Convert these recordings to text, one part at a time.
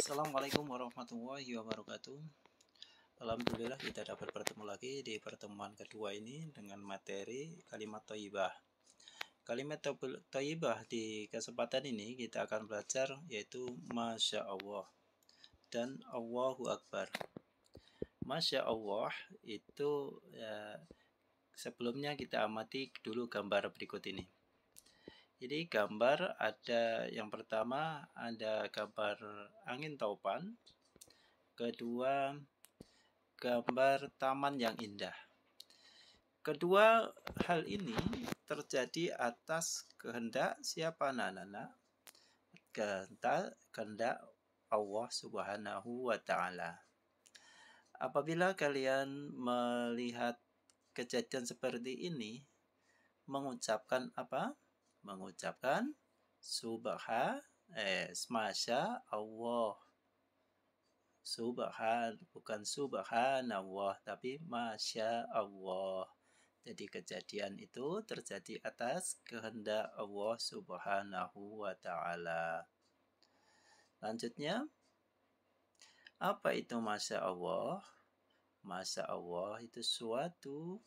Assalamualaikum warahmatullahi wabarakatuh. Alhamdulillah kita dapat bertemu lagi di pertemuan kedua ini dengan materi kalimat thayyibah. Kalimat thayyibah di kesempatan ini kita akan belajar yaitu Masya Allah dan Allahu Akbar. Masya Allah itu sebelumnya kita amati dulu gambar berikut ini. Jadi gambar ada yang pertama ada gambar angin taupan, kedua gambar taman yang indah. Kedua hal ini terjadi atas kehendak siapa nana? Kehendak Allah Subhanahu wa taala. Apabila kalian melihat kejadian seperti ini, mengucapkan apa? Mengucapkan Masya Allah. Bukan subhanallah, tapi Masya Allah. Jadi kejadian itu terjadi atas kehendak Allah Subhanahu wa taala. Lanjutnya, apa itu Masya Allah? Masya Allah itu suatu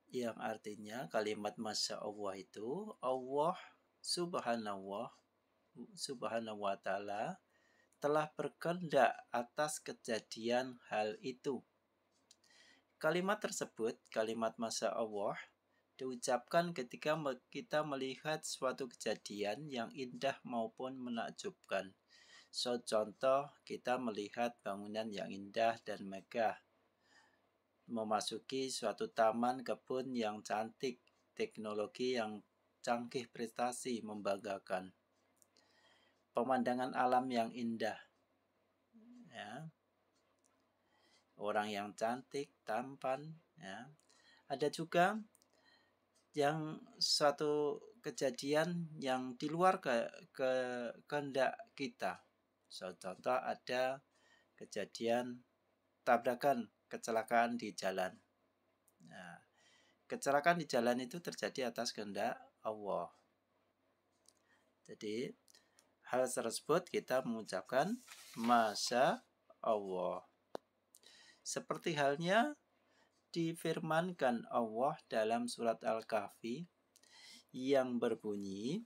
yang artinya kalimat Masya Allah itu Allah Subhanahu wa taala telah berkehendak atas kejadian hal itu. Kalimat tersebut, kalimat Masya Allah, diucapkan ketika kita melihat suatu kejadian yang indah maupun menakjubkan. Contoh, kita melihat bangunan yang indah dan megah, memasuki suatu taman kebun yang cantik, teknologi yang canggih, prestasi membanggakan, pemandangan alam yang indah, ya, orang yang cantik, tampan, ya. Ada juga yang suatu kejadian yang di luar kehendak kita. Contoh ada kejadian tabrakan, kecelakaan di jalan. Nah, kecelakaan di jalan itu terjadi atas kehendak Allah. Jadi hal tersebut kita mengucapkan Masya Allah. Seperti halnya difirmankan Allah dalam surat Al-Kahfi yang berbunyi,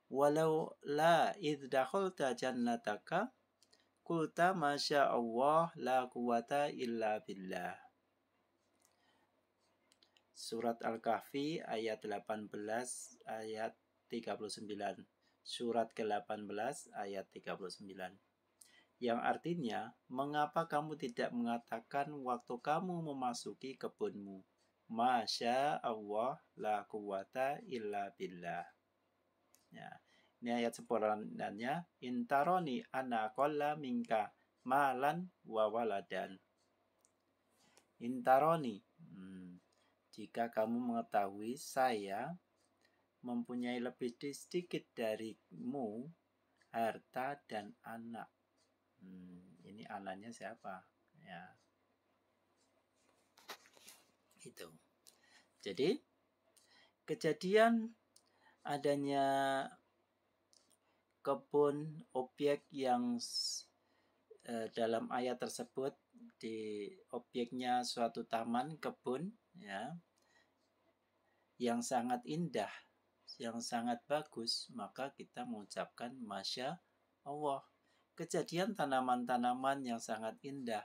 walau la idh dakhalta jannataka qulta Masya Allah la quwata illa billah. Surat Al-Kahfi ayat 18 ayat 39. Surat ke-18 ayat 39. Yang artinya, mengapa kamu tidak mengatakan waktu kamu memasuki kebunmu, Masya Allah la quwata illa billah. Ya, ini ayat sempurnanya, intaroni ana qalla minka malan wa waladan. Intaroni, jika kamu mengetahui saya mempunyai lebih sedikit darimu harta dan anak. Ini anaknya siapa? Ya. Itu. Jadi kejadian adanya kebun objek yang dalam ayat tersebut di objeknya suatu taman kebun, ya, yang sangat indah, yang sangat bagus, maka kita mengucapkan Masya Allah. Kejadian tanaman-tanaman yang sangat indah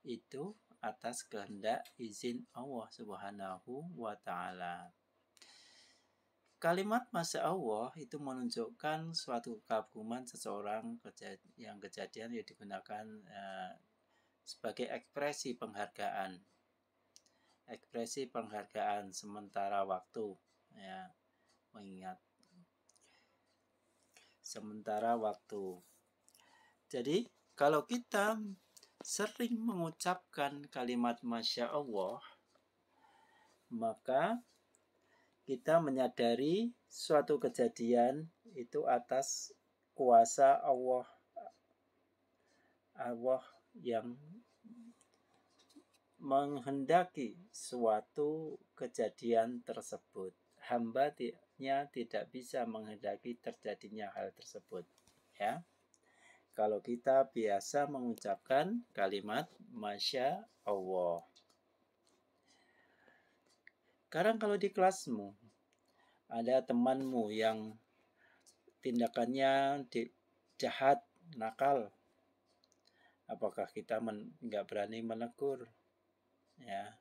itu atas kehendak izin Allah Subhanahu wa taala. Kalimat Masya Allah itu menunjukkan suatu keagungan seseorang yang kejadian yang digunakan sebagai ekspresi penghargaan. Ekspresi penghargaan sementara waktu, ya, mengingat sementara waktu. Jadi kalau kita sering mengucapkan kalimat Masya Allah, maka kita menyadari suatu kejadian itu atas kuasa Allah yang menghendaki suatu kejadian tersebut. hambanya tidak bisa menghendaki terjadinya hal tersebut. Ya, kalau kita biasa mengucapkan kalimat Masya Allah. Sekarang kalau di kelasmu ada temanmu yang tindakannya jahat, nakal, apakah kita nggak berani menegur? Ya,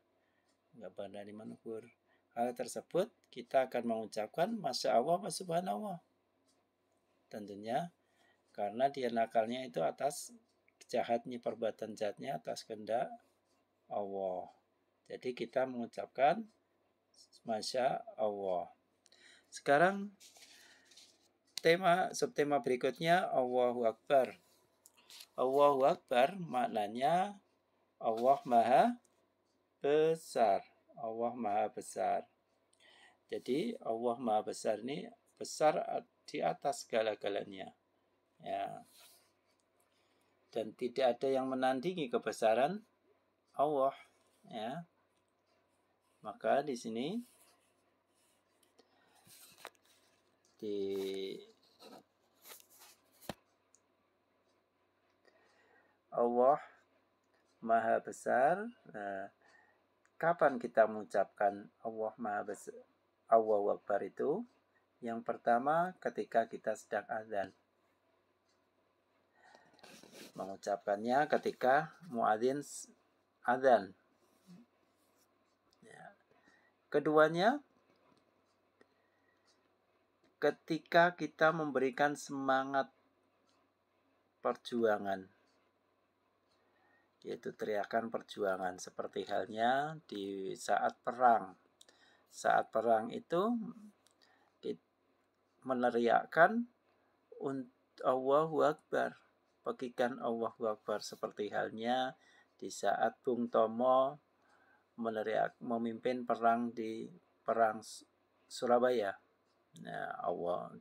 nggak berani menegur. Hal tersebut kita akan mengucapkan Masya Allah wa Subhanallah. Tentunya karena dia nakalnya itu atas jahatnya, perbuatan jahatnya atas kehendak Allah. Jadi kita mengucapkan Masya Allah. Sekarang subtema berikutnya Allahu Akbar. Allahu Akbar maknanya Allah Maha Besar. Allah Maha Besar. Jadi Allah Maha Besar ini besar di atas segala-galanya. Ya. Dan tidak ada yang menandingi kebesaran Allah. Ya. Maka di sini di Allah Maha Besar. Nah, kapan kita mengucapkan Allah Maha Besar, Allahu Akbar itu? Yang pertama ketika kita sedang azan. Mengucapkannya ketika muadzin azan. Ya. Keduanya ketika kita memberikan semangat perjuangan, yaitu teriakan perjuangan, seperti halnya di saat perang. Saat perang itu meneriakkan Allahu Akbar, pekikan Allahu Akbar, seperti halnya di saat Bung Tomo memimpin perang di perang Surabaya. Nah, Allah.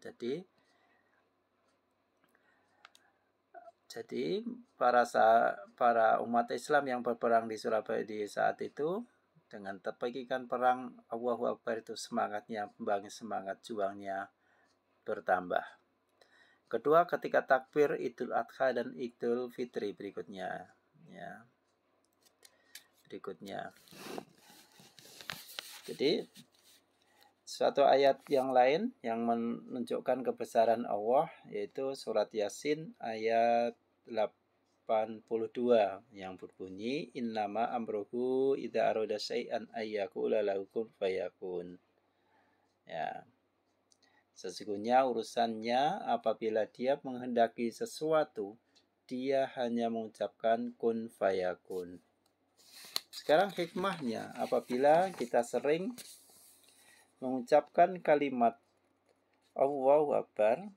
Jadi para umat Islam yang berperang di Surabaya di saat itu dengan terpegikan perang Allahu Akbar itu semangatnya, semangat juangnya bertambah. Kedua, ketika takbir Idul Adha dan Idul Fitri berikutnya. Ya. Berikutnya. Jadi suatu ayat yang lain yang menunjukkan kebesaran Allah yaitu surat Yasin ayat 82 yang berbunyi innama amruhu idza arada syai'an ayyaqula lahu kun fayakun. Ya. Sesungguhnya urusannya apabila dia menghendaki sesuatu, dia hanya mengucapkan kun fayakun. Sekarang hikmahnya, apabila kita sering mengucapkan kalimat Allahu Akbar,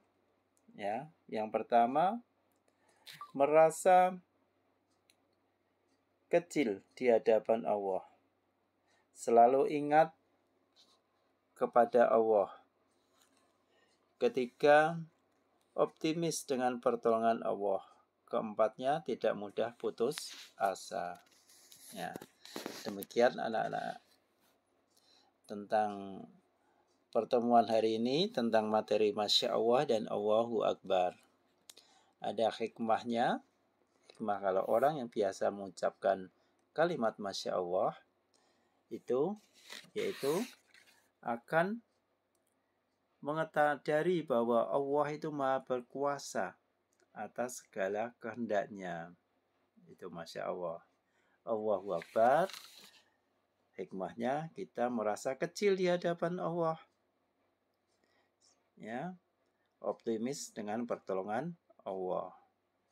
ya, yang pertama merasa kecil di hadapan Allah. Selalu ingat kepada Allah. Ketiga, optimis dengan pertolongan Allah. Keempatnya, tidak mudah putus asa. Ya, demikian anak-anak tentang pertemuan hari ini tentang materi Masya Allah dan Allahu Akbar. Ada hikmahnya. Hikmah kalau orang yang biasa mengucapkan kalimat Masya Allah itu yaitu akan mengetahui bahwa Allah itu Maha berkuasa atas segala kehendaknya. Itu Masya Allah. Allahu Akbar. Hikmahnya kita merasa kecil di hadapan Allah. Ya, optimis dengan pertolongan Allah.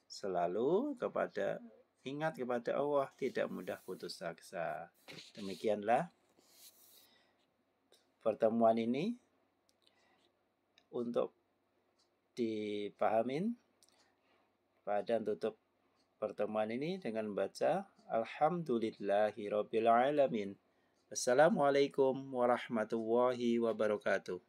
Selalu ingat kepada Allah, tidak mudah putus asa. Demikianlah pertemuan ini untuk dipahamin. Pada tutup pertemuan ini dengan membaca Alhamdulillahirabbil alamin. Assalamualaikum warahmatullahi wabarakatuh.